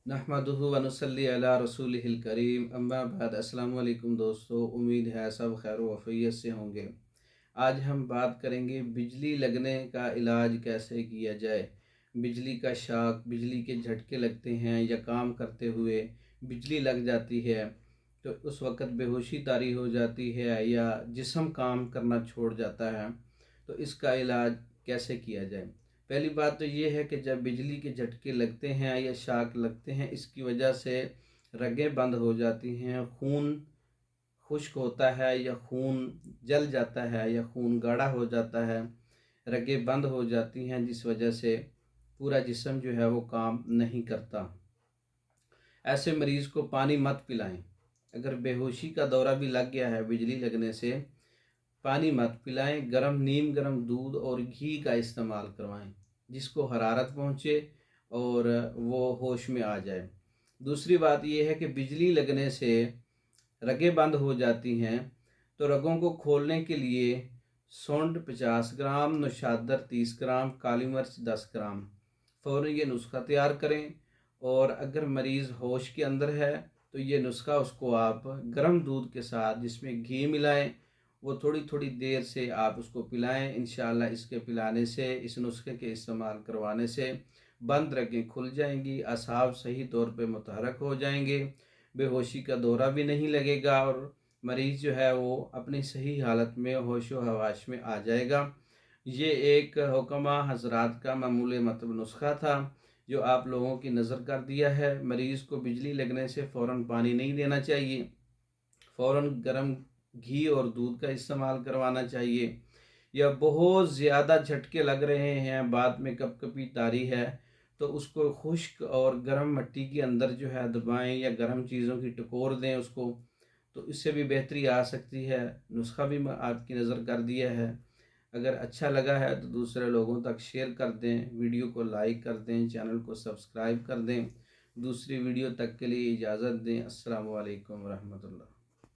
नहमदुहु व नुसल्ली अला रसूलिहिल करीम अम्मा बाद। अस्सलामु अलैकुम दोस्तों, उम्मीद है सब खैर वफ़ियत से होंगे। आज हम बात करेंगे बिजली लगने का इलाज कैसे किया जाए। बिजली का शॉक, बिजली के झटके लगते हैं या काम करते हुए बिजली लग जाती है तो उस वक़्त बेहोशी तारी हो जाती है या जिस्म काम करना छोड़ जाता है, तो इसका इलाज कैसे किया जाए। पहली बात तो ये है कि जब बिजली के झटके लगते हैं या शॉक लगते हैं, इसकी वजह से रगें बंद हो जाती हैं, खून खुश्क होता है या खून जल जाता है या खून गाढ़ा हो जाता है, रगें बंद हो जाती हैं, जिस वजह से पूरा जिस्म जो है वो काम नहीं करता। ऐसे मरीज़ को पानी मत पिलाएं। अगर बेहोशी का दौरा भी लग गया है बिजली लगने से, पानी मत पिलाएं। नीम गर्म दूध और घी का इस्तेमाल करवाएं जिसको हरारत पहुँचे और वो होश में आ जाए। दूसरी बात यह है कि बिजली लगने से रगें बंद हो जाती हैं, तो रगों को खोलने के लिए सौंठ 50 ग्राम, नौशादर 30 ग्राम, काली मिर्च 10 ग्राम फ़ौरन ये नुस्खा तैयार करें। और अगर मरीज़ होश के अंदर है तो ये नुस्खा उसको आप गर्म दूध के साथ जिसमें घी मिलाएं, वो थोड़ी थोड़ी देर से आप उसको पिलाएं। इंशाअल्लाह इसके पिलाने से, इस नुस्खे के इस्तेमाल करवाने से बंद रगें खुल जाएंगी, असाब सही तौर पे मुतहरक हो जाएंगे, बेहोशी का दौरा भी नहीं लगेगा और मरीज़ जो है वो अपनी सही हालत में होश व हवास में आ जाएगा। ये एक हुक्मा हजरात का मामूल मतलब नुस्खा था जो आप लोगों की नज़र कर दिया है। मरीज़ को बिजली लगने से फ़ौरन पानी नहीं देना चाहिए, फ़ौरन गर्म घी और दूध का इस्तेमाल करवाना चाहिए। या बहुत ज़्यादा झटके लग रहे हैं, बाद में कपकपी तारी है, तो उसको खुश्क और गर्म मिट्टी के अंदर जो है दबाएं या गर्म चीज़ों की टकोर दें उसको, तो इससे भी बेहतरी आ सकती है। नुस्खा भी मैं आपकी नज़र कर दिया है। अगर अच्छा लगा है तो दूसरे लोगों तक शेयर कर दें, वीडियो को लाइक कर दें, चैनल को सब्सक्राइब कर दें। दूसरी वीडियो तक के लिए इजाज़त दें। अस्सलामु अलैकुम रहमतुल्लाह।